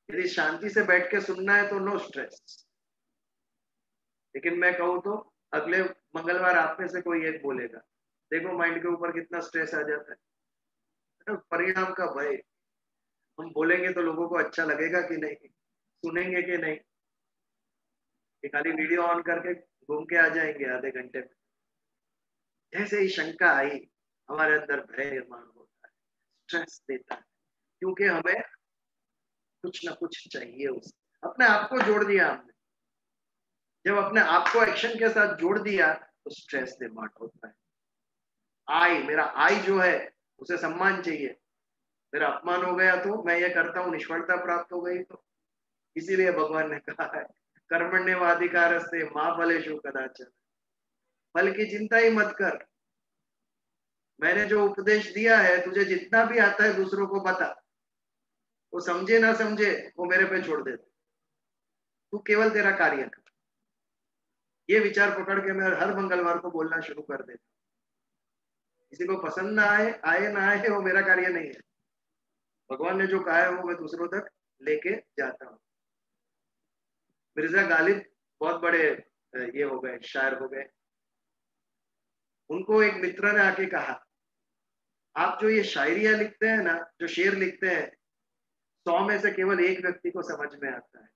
यदि शांति से बैठ के सुनना है तो नो स्ट्रेस। लेकिन मैं कहूँ तो अगले मंगलवार आप में से कोई एक बोलेगा, देखो माइंड के ऊपर कितना स्ट्रेस आ जाता है, परिणाम का भय। हम बोलेंगे तो लोगों को अच्छा लगेगा कि नहीं, सुनेंगे कि नहीं, कि खाली वीडियो ऑन करके घूम के आ जाएंगे आधे घंटे में। जैसे ही शंका आई हमारे अंदर भय निर्माण होता है, स्ट्रेस देता है, क्योंकि हमें कुछ ना कुछ चाहिए उससे। अपने आप को जोड़ दिया हमने, जब अपने आप को एक्शन के साथ जोड़ दिया तो स्ट्रेस निर्माण होता है। आई, मेरा आई जो है उसे सम्मान चाहिए, मेरा अपमान हो गया तो मैं ये करता हूँ, निष्फलता प्राप्त हो गई तो। इसीलिए भगवान ने कहा है कर्मण्येवाधिकारस्ते मा फलेषु कदाचन, फल की चिंता ही मत कर। मैंने जो उपदेश दिया है, तुझे जितना भी आता है दूसरों को बता, वो समझे ना समझे वो मेरे पे छोड़ दे, तू केवल तेरा कार्य कर। ये विचार पकड़ के मैं हर मंगलवार को बोलना शुरू कर देता। किसी को पसंद ना आए, आए ना आए, वो मेरा कार्य नहीं है। भगवान ने जो कहा है वो मैं दूसरों तक लेके जाता हूँ। मिर्जा गालिब बहुत बड़े ये हो गए, शायर हो गए। उनको एक मित्र ने आके कहा, आप जो ये शायरियां लिखते हैं ना, जो शेर लिखते हैं, 100 में से केवल एक व्यक्ति को समझ में आता है।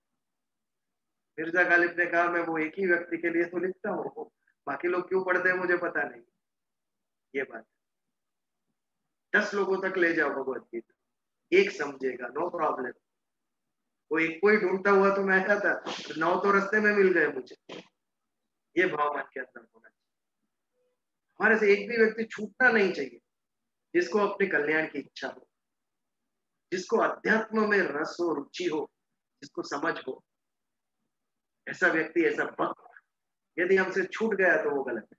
मिर्जा गालिब ने कहा, मैं वो एक ही व्यक्ति के लिए तो लिखता हूँ, बाकी लोग क्यों पढ़ते हैं मुझे पता नहीं। ये बात 10 लोगों तक ले जाओ भगवत गीता, एक समझेगा, नो प्रॉब्लम। वो एक को ही ढूंढता हुआ तो मैं था, 9 तो रास्ते में मिल गए मुझे। ये भाव मन के अंदर होना चाहिए। हमारे से एक भी व्यक्ति छूटना नहीं चाहिए जिसको अपने कल्याण की इच्छा हो, जिसको अध्यात्म में रस हो, रुचि हो, जिसको समझ हो। ऐसा व्यक्ति, ऐसा भक्त यदि हमसे छूट गया तो वो गलत है।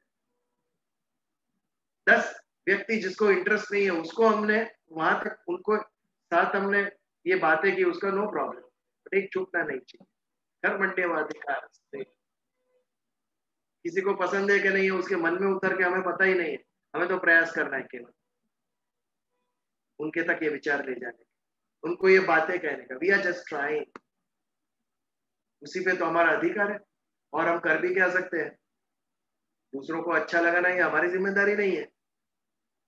10 व्यक्ति जिसको इंटरेस्ट नहीं है उसको हमने वहां तक उनको साथ हमने ये बातें की, उसका नो प्रॉब्लम, बट एक छूटना नहीं चाहिए। कर्मण्यवादी का रास्ते, किसी को पसंद है कि नहीं है उसके मन में उतर के हमें पता ही नहीं है, हमें तो प्रयास करना है केवल उनके तक ये विचार ले जाने का, उनको ये बातें कहने का। वी आर जस्ट ट्राइंग, उसी पे तो हमारा अधिकार है। और हम कर भी क्या सकते हैं? दूसरों को अच्छा लगाना ये हमारी जिम्मेदारी नहीं है,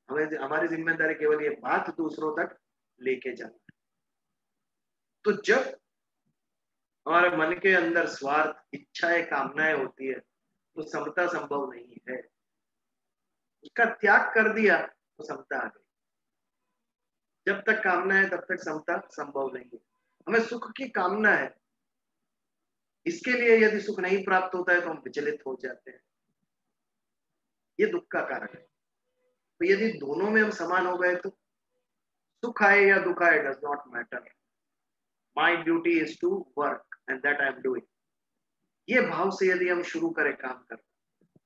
हमें हमारी जिम्मेदारी केवल ये बात दूसरों तक लेके जाना। तो जब हमारे मन के अंदर स्वार्थ, इच्छाएं, कामनाएं होती है तो समता संभव नहीं है। उसका त्याग कर दिया तो समता आ गई। जब तक कामना है तब तक समता संभव नहीं है। हमें सुख की कामना है, इसके लिए यदि सुख नहीं प्राप्त होता है तो हम विचलित हो जाते हैं, ये दुख का कारण है। तो यदि दोनों में हम समान हो गए तो सुख आए या दुख आए does not matter, my duty is to work and that I am doing. ये भाव से यदि हम शुरू करें काम करना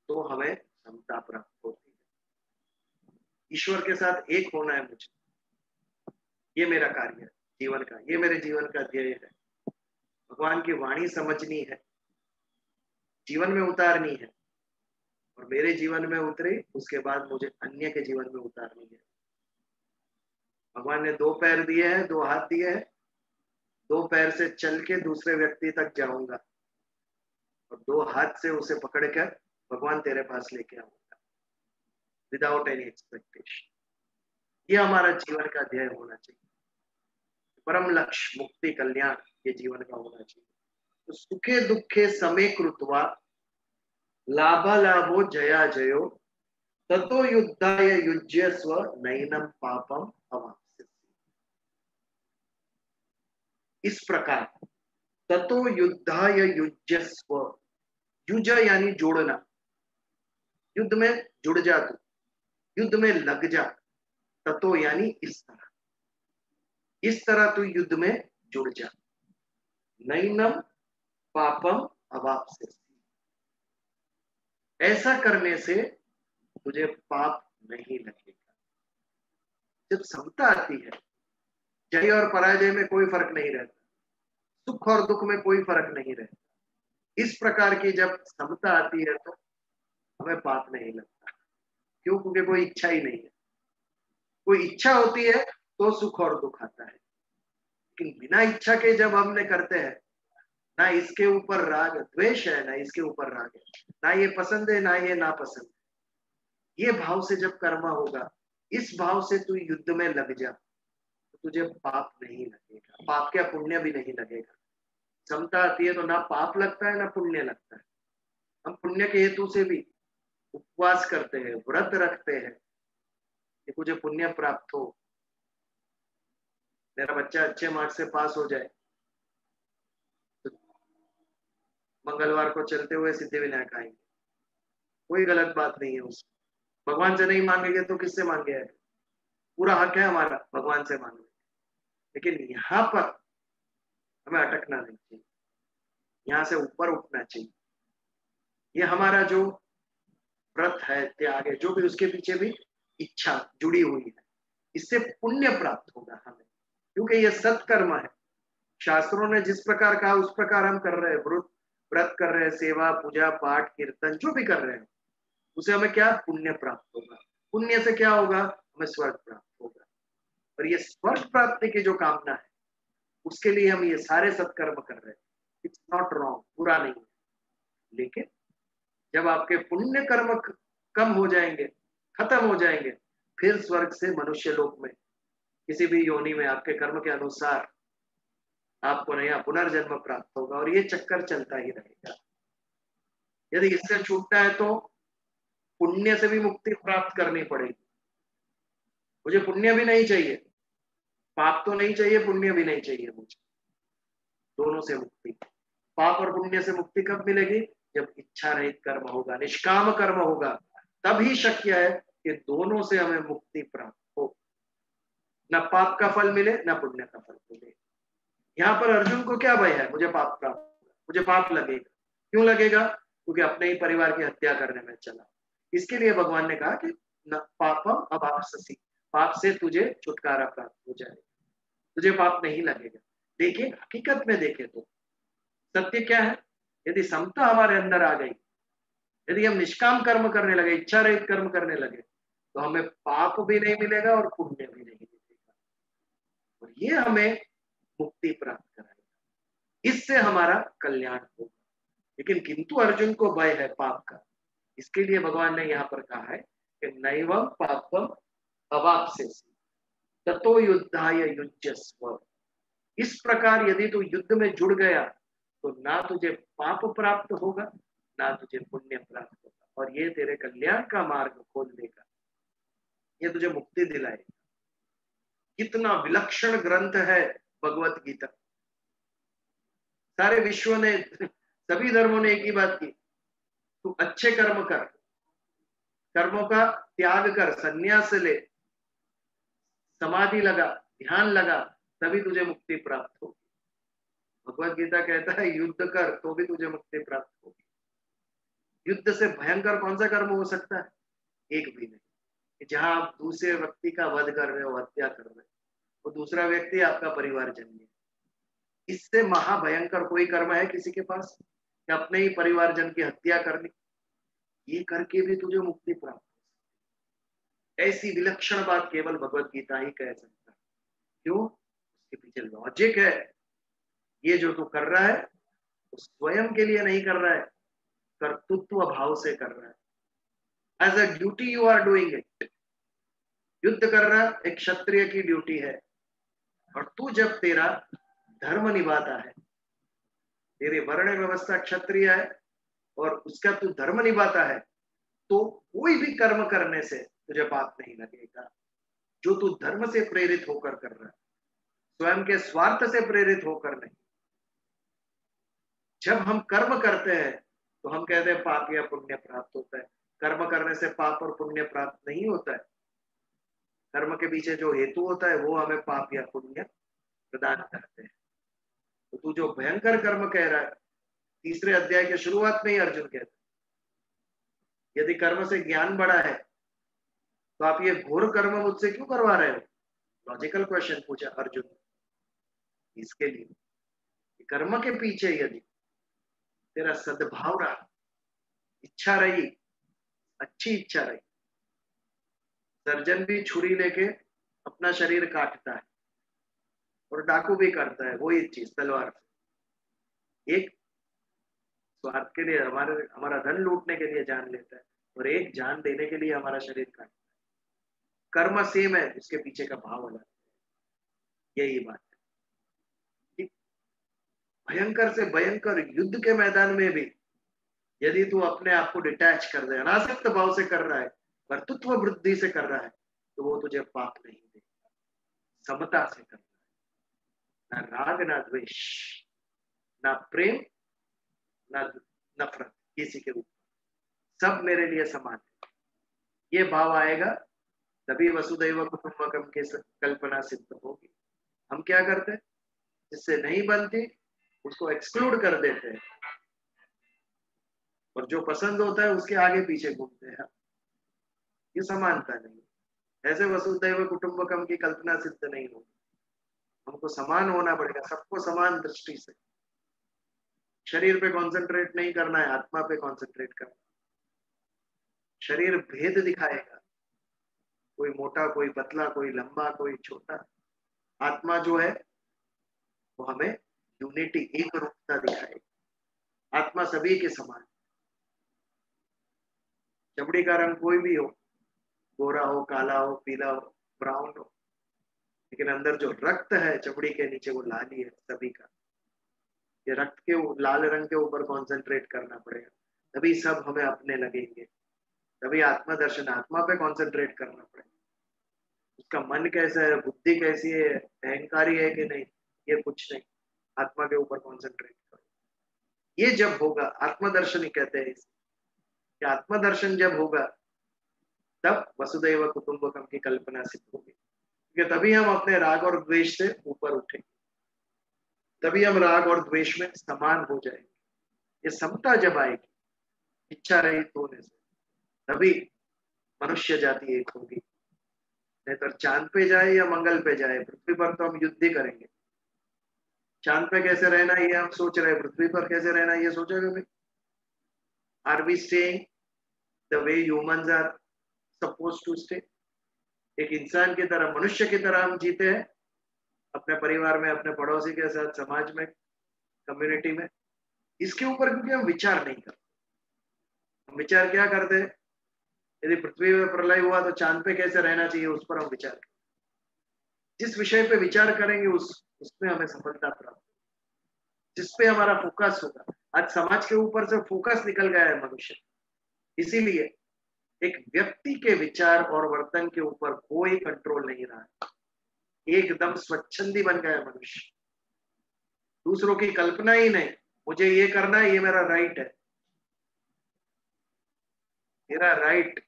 तो हमें समता प्राप्त होती है। ईश्वर के साथ एक होना है मुझे, ये मेरा कार्य है जीवन का, ये मेरे जीवन का ध्येय है। भगवान की वाणी समझनी है, जीवन में उतारनी है, और मेरे जीवन में उतरे उसके बाद मुझे अन्य के जीवन में उतारनी है। भगवान ने 2 पैर दिए हैं, 2 हाथ दिए हैं, 2 पैर से चल के दूसरे व्यक्ति तक जाऊंगा और 2 हाथ से उसे पकड़कर भगवान तेरे पास लेके आऊंगा, विदाउट एनी एक्सपेक्टेशन। ये हमारा जीवन का ध्येय होना चाहिए, परम लक्ष्य मुक्ति कल्याण ये जीवन का होना चाहिए। तो सुखे दुखे समे कृत्वा लाभालाभो जया जयो ततो युद्धाय युज्यस्व नैनम पापम अवाप्स्यसि। इस प्रकार ततो युद्धाय युज्यस्व, युज यानी जोड़ना, युद्ध में जुड़ जा तू, युद्ध में लग जा। ततो यानी इस तरह तू युद्ध में जुड़ जा। नैनम पापम अवाप्स्यसि, ऐसा करने से तुझे पाप नहीं लगेगा। जब समता आती है, जय और पराजय में कोई फर्क नहीं रहता, सुख और दुख में कोई फर्क नहीं रहता। इस प्रकार की जब समता आती है तो हमें पाप नहीं लगता। क्यों? क्योंकि कोई इच्छा ही नहीं है। कोई इच्छा होती है तो सुख और दुख आता है, लेकिन बिना इच्छा के जब हमने करते हैं, ना इसके ऊपर राग द्वेष है, ना इसके ऊपर राग है, ना ये पसंद है ना ये नापसंद है, ये भाव से जब कर्म होगा, इस भाव से तू युद्ध में लग जा तो तुझे पाप नहीं लगेगा, पाप क्या पुण्य भी नहीं लगेगा। समता आती है तो ना पाप लगता है ना पुण्य लगता है। हम पुण्य के हेतु से भी उपवास करते हैं, व्रत रखते हैं कि मुझे पुण्य प्राप्त हो, मेरा बच्चा अच्छे मार्क्स से पास हो जाए, तो मंगलवार को चलते हुए सिद्धिविनायक आएंगे, कोई गलत बात नहीं है उसमें। भगवान से नहीं मांगेंगे तो किससे मांगे? है पूरा हक है हमारा भगवान से मांगने, लेकिन यहाँ पर हमें अटकना नहीं चाहिए, यहाँ से ऊपर उठना चाहिए। ये हमारा जो व्रत है, त्याग है, जो भी उसके पीछे भी इच्छा जुड़ी हुई है, इससे पुण्य प्राप्त होगा हमें, क्योंकि ये सत्कर्म है। शास्त्रों ने जिस प्रकार कहा उस प्रकार हम कर रहे हैं, व्रत कर रहे हैं, सेवा पूजा पाठ कीर्तन जो भी कर रहे हैं, उसे हमें क्या पुण्य प्राप्त होगा। पुण्य से क्या होगा? हमें स्वर्ग प्राप्त होगा। और ये स्वर्ग प्राप्ति की जो कामना है, उसके लिए हम ये सारे सत्कर्म कर रहे हैं। इट्स नॉट रॉन्ग, बुरा नहीं है, लेकिन जब आपके पुण्य कर्म कम हो जाएंगे, खत्म हो जाएंगे, फिर स्वर्ग से मनुष्य लोक में किसी भी योनि में आपके कर्म के अनुसार आपको नया पुनर्जन्म प्राप्त होगा, और ये चक्कर चलता ही रहेगा। यदि इससे छूटना है तो पुण्य से भी मुक्ति प्राप्त करनी पड़ेगी। मुझे पुण्य भी नहीं चाहिए, पाप तो नहीं चाहिए, पुण्य भी नहीं चाहिए मुझे, दोनों से मुक्ति। पाप और पुण्य से मुक्ति कब मिलेगी? जब इच्छा रहित कर्म होगा, निष्काम कर्म होगा, तभी शक्य है कि दोनों से हमें मुक्ति प्राप्त हो, ना पाप का फल मिले ना पुण्य का फल मिले। यहाँ पर अर्जुन को क्या भय है? मुझे पाप प्राप्त होगा, मुझे पाप लगेगा। क्यों लगेगा? क्योंकि अपने ही परिवार की हत्या करने में चला। इसके लिए भगवान ने कहा कि न पापम अवाप्स्यसि, पाप से तुझे छुटकारा प्राप्त हो जाएगा, तुझे पाप नहीं लगेगा। लेकिन हकीकत में देखें तो सत्य क्या है? यदि समता हमारे अंदर आ गई, यदि हम निष्काम कर्म करने लगे, इच्छा रहित कर्म करने लगे, तो हमें पाप भी नहीं मिलेगा और पुण्य भी नहीं मिलेगा, और ये हमें मुक्ति प्राप्त कराएगा, इससे हमारा कल्याण होगा। लेकिन किंतु अर्जुन को भय है पाप का, इसके लिए भगवान ने यहाँ पर कहा है कि नैवम पापम अवाप्स्यसि ततो युद्धाय युज्यस्व। इस प्रकार यदि तू युद्ध में जुड़ गया तो ना तुझे पाप प्राप्त होगा, ना तुझे पुण्य प्राप्त होगा, और ये तेरे कल्याण का मार्ग खोल देगा, ये तुझे मुक्ति दिलाएगा। कितना विलक्षण ग्रंथ है भगवत गीता। सारे विश्व ने, सभी धर्मों ने एक ही बात की, तू अच्छे कर्म कर, कर्मों का त्याग कर, संन्यास ले, समाधि लगा, ध्यान लगा, तभी तुझे मुक्ति प्राप्त होगी। भगवत गीता कहता है युद्ध कर तो भी तुझे मुक्ति प्राप्त होगी। युद्ध से भयंकर कौन सा कर्म हो सकता है? एक भी नहीं। जहां आप दूसरे व्यक्ति का वध कर रहे हो, हत्या कर रहे हो, वो दूसरा व्यक्ति आपका परिवारजन है। इससे महाभयंकर कोई कर्म है किसी के पास कि अपने ही परिवारजन की हत्या करनी? ये करके भी तुझे मुक्ति प्राप्त हो। ऐसी विलक्षण बात केवल भगवत गीता ही कह सकता है। क्यों? उसके पीछे लॉजिक है। ये जो तू कर रहा है वो स्वयं के लिए नहीं कर रहा है, कर्तृत्व भाव से कर रहा है। As a duty you are doing it. युद्ध करना एक क्षत्रिय की ड्यूटी है, और तू जब तेरा धर्म निभाता है, तेरी वर्ण व्यवस्था क्षत्रिय है और उसका तू धर्म निभाता है, तो कोई भी कर्म करने से तुझे पाप नहीं लगेगा, जो तू धर्म से प्रेरित होकर कर रहा है, स्वयं के स्वार्थ से प्रेरित होकर नहीं। जब हम कर्म करते हैं तो हम कहते हैं पाप या पुण्य प्राप्त होता है। कर्म करने से पाप और पुण्य प्राप्त नहीं होता है। कर्म के पीछे जो हेतु होता है वो हमें पाप या पुण्य प्रदान करते हैं। तो तू जो भयंकर कर्म कह रहा है, तीसरे अध्याय के शुरुआत में ही अर्जुन कहता है यदि कर्म से ज्ञान बढ़ा है तो आप ये घोर कर्म मुझसे क्यों करवा रहे हो? लॉजिकल क्वेश्चन पूछा अर्जुन ने। इसके लिए कर्म के पीछे यदि तेरा सद्भाव रहा, इच्छा रही, अच्छी इच्छा रही, सर्जन भी छुरी लेके अपना शरीर काटता है और डाकू भी करता है वही चीज तलवार से। एक स्वार्थ के लिए, हमारा धन लूटने के लिए जान लेता है, और एक जान देने के लिए हमारा शरीर काटता है। कर्म सेम है, उसके पीछे का भाव अलग है। यही बात है। भयंकर से भयंकर युद्ध के मैदान में भी यदि तू अपने आप को डिटैच कर दे, अनासक्त भाव से कर रहा है, कर्तृत्व वृद्धि से कर रहा है, तो वो तुझे पाप नहीं देगा। समता से कर रहा है, ना राग ना द्वेष, ना प्रेम ना नफरत किसी के ऊपर, सब मेरे लिए समान है, ये भाव आएगा तभी वसुदैव कुटुंबकम की कल्पना सिद्ध होगी। हम क्या करते हैं, जिससे नहीं बनती उसको एक्सक्लूड कर देते हैं, और जो पसंद होता है उसके आगे पीछे घूमते हैं। ये समानता नहीं, ऐसे वसुदैव कुटुंबकम की कल्पना सिद्ध नहीं होगी। हमको समान होना पड़ेगा, सबको समान दृष्टि से। शरीर पे कंसंट्रेट नहीं करना है, आत्मा पे कंसंट्रेट करना। शरीर भेद दिखाएगा, कोई मोटा, कोई पतला, कोई लंबा, कोई छोटा। आत्मा जो है वो हमें यूनिटी, एक रूपता दिखाएगी। आत्मा सभी के समान। चमड़ी का रंग कोई भी हो, गोरा हो, काला हो, पीला हो, ब्राउन हो, लेकिन अंदर जो रक्त है चमड़ी के नीचे वो लाल ही है सभी का। ये रक्त के लाल रंग के ऊपर कंसंट्रेट करना पड़ेगा, तभी सब हमें अपने लगेंगे। तभी आत्मा दर्शन, आत्मा पे कंसंट्रेट करना पड़ेगा। उसका मन कैसा है, बुद्धि कैसी है, अहंकारी है कि नहीं, ये कुछ नहीं, आत्मा के ऊपर कंसंट्रेट करो। ये जब होगा, आत्मदर्शन ही कहते हैं इसे, कि आत्मदर्शन जब होगा तब वसुदैव कुटुंबकम की कल्पना सिद्ध होगी। क्योंकि तभी हम अपने राग और द्वेष से ऊपर उठेंगे, तभी हम राग और द्वेष में समान हो जाएंगे। ये समता जब आएगी इच्छा रहित होने से, तभी मनुष्य जाति एक होगी। नहीं तो चांद पे जाए या मंगल पे जाए, पृथ्वी पर तो हम युद्ध ही करेंगे। चांद पे कैसे रहना ये हम सोच रहे हैं, पृथ्वी पर कैसे रहना ये सोचेगा भाई? Are we staying the way humans are suppose to stay? एक इंसान की तरह, मनुष्य की तरह हम जीते हैं अपने परिवार में, अपने पड़ोसी के साथ, समाज में, कम्युनिटी में। इसके ऊपर क्योंकि हम विचार नहीं करते। हम विचार क्या करते हैं? यदि पृथ्वी में प्रलय हुआ तो चांद पे कैसे रहना चाहिए, उस पर हम विचार करें। जिस विषय पे विचार करेंगे उसमें हमें सफलता प्राप्त, जिस पे हमारा फोकस होगा। आज समाज के ऊपर से फोकस निकल गया है मनुष्य, इसीलिए एक व्यक्ति के विचार और वर्तन के ऊपर कोई कंट्रोल नहीं रहा है। एकदम स्वच्छंदी बन गया है मनुष्य, दूसरों की कल्पना ही नहीं, मुझे ये करना है, ये मेरा राइट है, मेरा राइट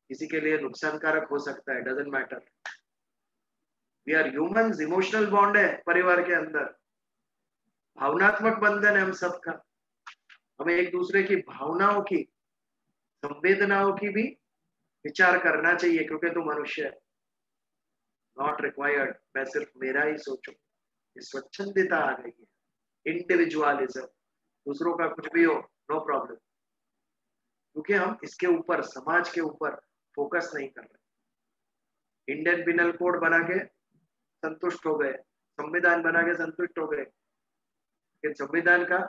किसी के लिए नुकसानकारक हो सकता है, doesn't matter. We are humans, emotional bond है परिवार के अंदर, भावनात्मक बंधन है हम सबका। हमें एक दूसरे की भावनाओं की, संवेदनाओं की भी विचार करना चाहिए, क्योंकि तू मनुष्य है। नॉट रिक्वायर्ड मैं सिर्फ मेरा ही सोचूं। स्वच्छंदता आ गई है, इंडिविजुअलिज्म, दूसरों का कुछ भी हो नो प्रॉब्लम, क्योंकि हम इसके ऊपर, समाज के ऊपर फोकस नहीं कर रहे। इंडियन पिनल कोड बना के संतुष्ट हो गए, संविधान बना के संतुष्ट हो गए, लेकिन संविधान का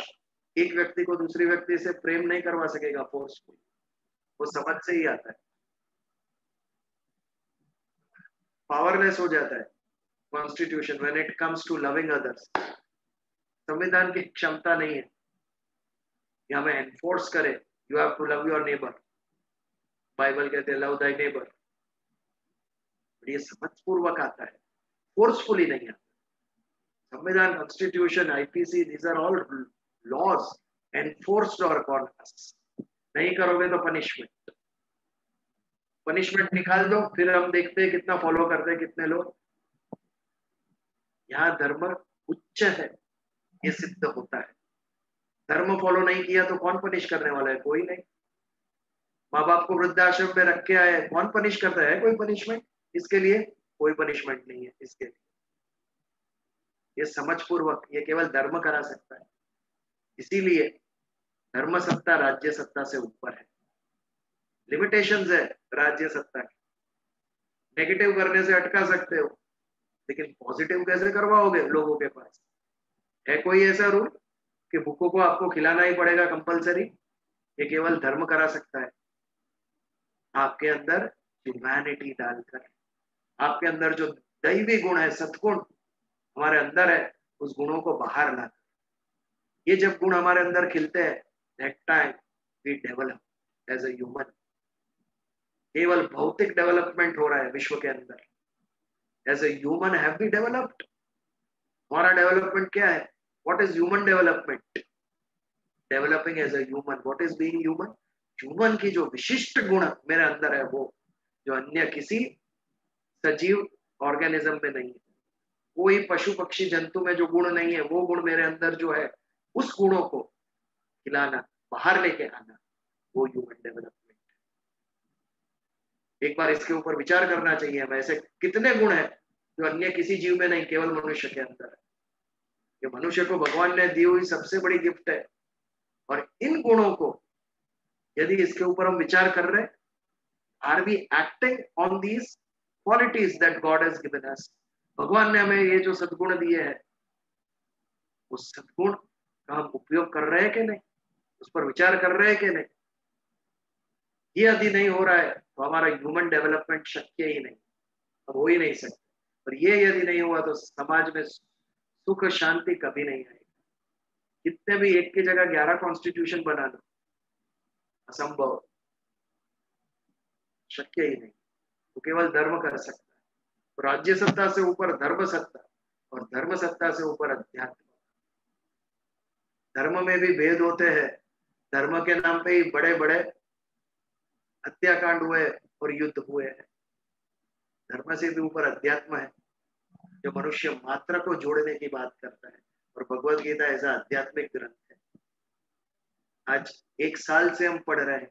एक व्यक्ति को दूसरी व्यक्ति से प्रेम नहीं करवा सकेगा फोर्सफुल, वो समझ से ही आता है, पावरलेस हो जाता है constitution when it comes to loving others. संविधान की क्षमता नहीं है कि हमें एनफोर्स करे, you have to love your neighbour. Bible कहते हैं लव दाई नेबर, ये समझ पूर्वक आता है, फोर्सफुली नहीं आता। संविधान, constitution, IPC, these are all laws enforced और कॉन्स। नहीं करोगे तो पनिशमेंट, पनिशमेंट निकाल दो, फिर हम देखते हैं कितना फॉलो करते हैं कितने लोग। यहाँ धर्म उच्च है, ये सिद्ध होता है। धर्म फॉलो नहीं किया तो कौन पनिश करने वाला है? कोई नहीं। माँ बाप को वृद्धाश्रम में रख के आए, कौन पनिश करता है? कोई पनिशमेंट इसके लिए? कोई पनिशमेंट नहीं है इसके लिए। ये समझ पूर्वक, ये केवल धर्म करा सकता है। इसीलिए धर्म सत्ता राज्य सत्ता से ऊपर है। लिमिटेशंस है राज्य सत्ता की, नेगेटिव करने से अटका सकते हो, लेकिन पॉजिटिव कैसे करवाओगे लोगों के पास? है कोई ऐसा रूल कि भूखों को आपको खिलाना ही पड़ेगा कंपलसरी? ये केवल धर्म करा सकता है। आपके अंदर ह्यूमैनिटी डालकर, आपके अंदर जो दैवी गुण है, सद्गुण हमारे अंदर है, उस गुणों को बाहर लाकर, ये जब गुण हमारे अंदर खिलते हैं, that time we develop as a human. केवल भौतिक डेवलपमेंट हो रहा है विश्व के अंदर, as a human have we developed. हमारा डेवलपमेंट क्या है? What is human development? Developing as a human. What is being human? Human की जो विशिष्ट गुण मेरे अंदर है, वो जो अन्य किसी सजीव ऑर्गेनिज्म में नहीं है, कोई पशु पक्षी जंतु में जो गुण नहीं है, वो गुण मेरे अंदर जो है, उस गुणों को खिलाना, बाहर लेके आना, वो ह्यूमन डेवलपमेंट। एक बार इसके ऊपर विचार करना चाहिए हमें, ऐसे कितने गुण हैं जो अन्य किसी जीव में नहीं, केवल मनुष्य के अंदर है। ये मनुष्य को भगवान ने दी हुई सबसे बड़ी गिफ्ट है, और इन गुणों को यदि इसके ऊपर हम विचार कर रहे हैं, are we acting on these qualities that God has given us? भगवान ने हमें ये जो सद्गुण दिए हैं, उस सद्गुण का हम उपयोग कर रहे हैं कि नहीं, उस पर विचार कर रहे हैं कि नहीं? ये यदि नहीं हो रहा है तो हमारा ह्यूमन डेवलपमेंट शक्य ही नहीं, अब हो ही नहीं सकता। और ये यदि नहीं हुआ तो समाज में सुख शांति कभी नहीं आएगी। कितने भी एक की जगह 11 कॉन्स्टिट्यूशन बना दो, असंभव, शक्य ही नहीं। तो केवल धर्म कर सकता है। तो राज्य सत्ता से ऊपर धर्म सत्ता, और धर्म सत्ता से ऊपर अध्यात्म। धर्म में भी भेद होते हैं, धर्म के नाम पे ही बड़े बड़े हत्याकांड हुए और युद्ध हुए हैं। धर्म से भी ऊपर अध्यात्म है, जो मनुष्य मात्र को जोड़ने की बात करता है, और भगवत गीता ऐसा आध्यात्मिक ग्रंथ है। आज 1 साल से हम पढ़ रहे हैं,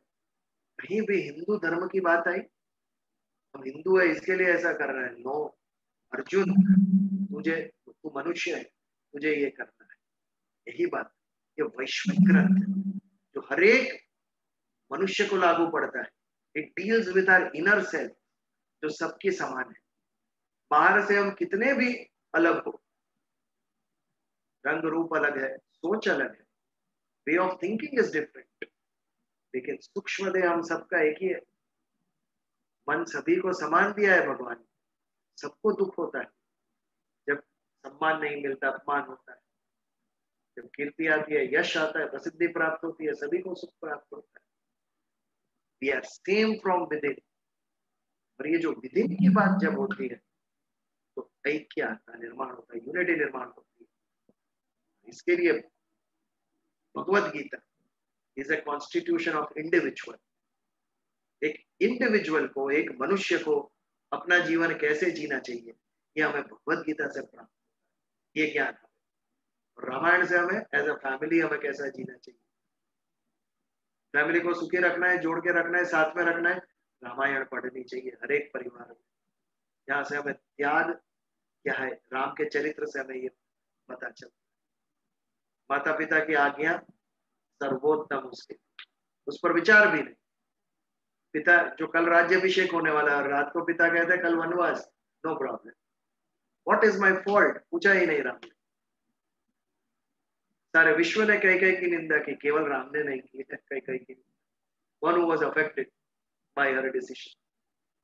कहीं भी हिंदू धर्म की बात आई, हम हिंदू है इसके लिए ऐसा कर रहे हैं? नो। अर्जुन, तू मनुष्य है, तुझे ये करना है। यही बात, ये वैश्विक ग्रंथ है जो हर एक मनुष्य को लागू पड़ता है। It deals with our inner self जो सबकी समान है। बाहर से हम कितने भी अलग हो, रंग रूप अलग है, सोच अलग है, way of thinking is different, लेकिन सूक्ष्म देह हम सबका एक ही है। मन सभी को समान दिया है भगवान। सबको दुख होता है जब सम्मान नहीं मिलता, अपमान होता है, जब कीर्ति आती है, यश आता है, प्रसिद्धि प्राप्त होती है, सभी को सुख प्राप्त होता है। We are same from within. और ये जो विदिन की बात जब होती है तो ऐक्य का निर्माण होता है, यूनिटी निर्माण होती है। इसके लिए Bhagavad Gita is a constitution of individual. एक इंडिविजुअल को, एक मनुष्य को अपना जीवन कैसे जीना चाहिए, ये हमें भगवत गीता से प्राप्त होता है, ये ज्ञान हमें। रामायण से हमें एज अ फैमिली हमें कैसा जीना चाहिए, फैमिली को सुखी रखना है, जोड़ के रखना है, साथ में रखना है, रामायण पढ़नी चाहिए हर एक परिवार में। यहाँ से हमें त्याग क्या है, राम के चरित्र से हमें ये पता चलता है। माता पिता की आज्ञा सर्वोत्तम उसके, उस पर विचार भी नहीं। पिता जो कल राज्याभिषेक होने वाला है और रात को पिता कहते हैं कल वनवास, no problem, what is my fault, पूछा ही नहीं राम ने। सारे विश्व ने कई की निंदा की, केवल राम ने नहीं की कई की। One who was affected by her decision,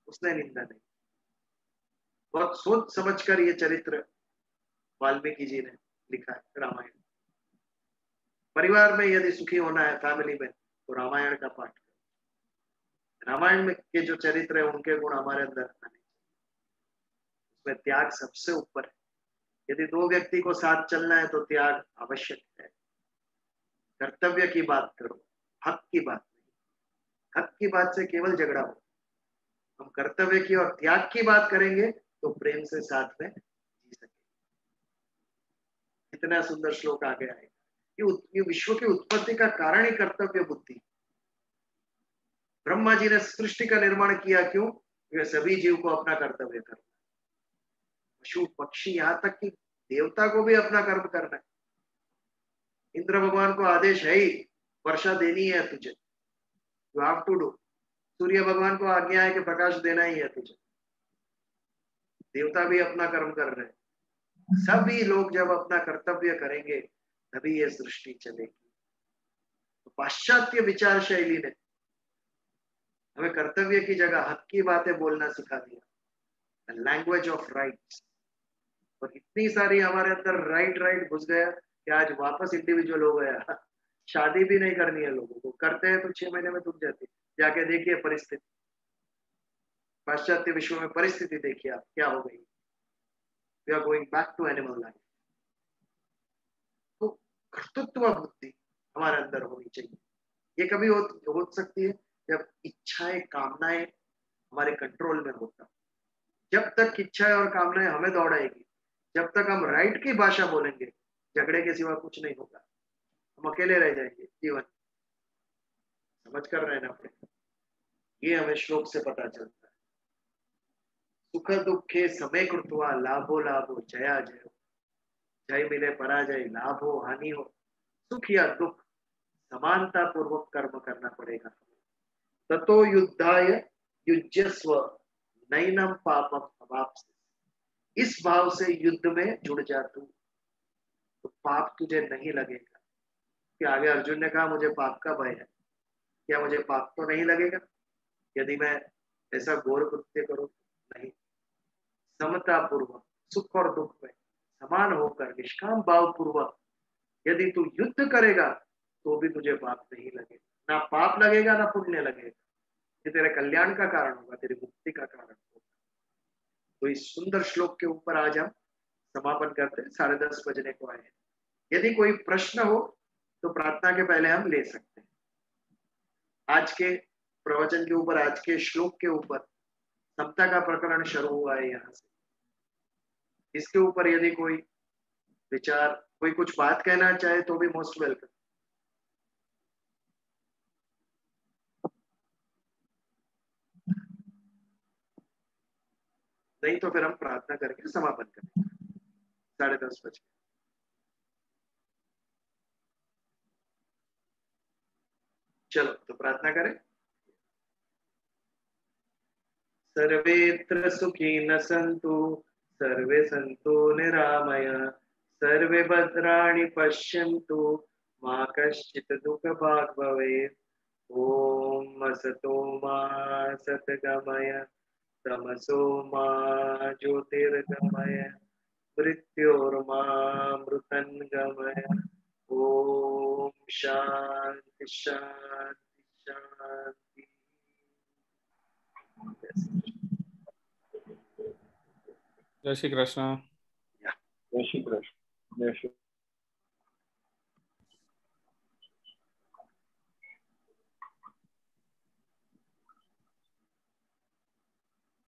उसने निंदा नहीं। बहुत सोच समझकर ये चरित्र वाल्मीकि जी ने लिखा है रामायण। परिवार में यदि सुखी होना है, फैमिली में, तो रामायण का पाठ करें। रामायण में के जो चरित्र है उनके गुण हमारे अंदर आने चाहिए। उसमें त्याग सबसे ऊपर है। यदि दो व्यक्ति को साथ चलना है तो त्याग आवश्यक है। कर्तव्य की बात करो, हक की बात नहीं। हक की बात से केवल झगड़ा हो। हम कर्तव्य की और त्याग की बात करेंगे तो प्रेम से साथ में जी सकेंगे। कितना सुंदर श्लोक आगे आएगा। ये विश्व की उत्पत्ति का कारण ही कर्तव्य बुद्धि। ब्रह्मा जी ने सृष्टि का निर्माण किया क्यों? वे सभी जीव को अपना कर्तव्य करना, पशु पक्षी यहाँ तक कि देवता को भी अपना कर्म करना है। इंद्र भगवान को आदेश है ही, वर्षा देनी है तुझे, यू हैव टू डू। सूर्य भगवान को आज्ञा है कि प्रकाश देना ही है तुझे। देवता भी अपना कर्म कर रहे हैं। सभी लोग जब अपना कर्तव्य करेंगे तभी ये सृष्टि चलेगी। तो पाश्चात्य विचार शैली ने हमें कर्तव्य की जगह हक की बातें बोलना सिखा दिया, लैंग्वेज ऑफ राइट्स। और इतनी सारी हमारे अंदर राइट घुस गया कि आज वापस इंडिविजुअल हो गया। शादी भी नहीं करनी है लोगों को, करते हैं तो 6 महीने में टूट जाती। जाके देखिए परिस्थिति, पाश्चात्य विश्व में परिस्थिति देखिए आप क्या हो गई। We are going back to animal life. तो कर्तृत्व बुद्धि हमारे अंदर होनी चाहिए। ये कभी हो सकती है जब इच्छाएं कामनाएं हमारे कंट्रोल में होता। जब तक इच्छाएं और कामनाएं हमें दौड़ाएगी, जब तक हम राइट की भाषा बोलेंगे, झगड़े के सिवा कुछ नहीं होगा। हम अकेले रह जाएंगे जीवन। समझ कर रहे हैं ना? ये हमें श्लोक से पता चलता है। सुख दुखे समय कृत्वा लाभो लाभो जया जय। जय मिले पराजय, लाभ हो हानि हो, सुख या दुख, समानता पूर्वक कर्म करना पड़ेगा। ततो युद्धाय युज्यस्व नैनम पापम अवाप्स्यसि। इस भाव से युद्ध में जुड़ जा तू, तो पाप तुझे नहीं लगेगा। कि आगे अर्जुन ने कहा मुझे पाप का भय है, क्या मुझे पाप तो नहीं लगेगा यदि मैं ऐसा घोर कृत्य करूं? नहीं। समता पूर्वक सुख और दुख में समान होकर निष्काम भाव पूर्वक यदि तू युद्ध करेगा तो भी तुझे पाप नहीं लगेगा। ना पाप लगेगा ना पुण्य लगेगा। ये तेरे कल्याण का कारण होगा, तेरी मुक्ति का कारण होगा। तो इस सुंदर श्लोक के ऊपर आज हम समापन करते हैं। 10:30 बजने को आए। यदि कोई प्रश्न हो तो प्रार्थना के पहले हम ले सकते हैं। आज के प्रवचन के ऊपर, आज के श्लोक के ऊपर समता का प्रकरण शुरू हुआ है। यहाँ से इसके ऊपर यदि कोई विचार, कोई कुछ बात कहना चाहे तो भी मोस्ट वेलकम। नहीं तो फिर हम प्रार्थना करके समापन करेंगे 10:30 बजे। चलो तो प्रार्थना करें। सर्वेत्र सुखिनः सन्तु, सर्वे सन्तु निरामय, सर्वे भद्राणि पश्यन्तु, मा कश्चित् दुःखभाग् भवेत्। ॐ असतो मा सद्गमय, तमसो मा ज्योतिर्गमय, मृत्योर्मामृतङ्गमय। ॐ शान्ति शान्ति शान्ति। जय श्री कृष्ण। Yeah. जय श्री कृष्ण। जय श्री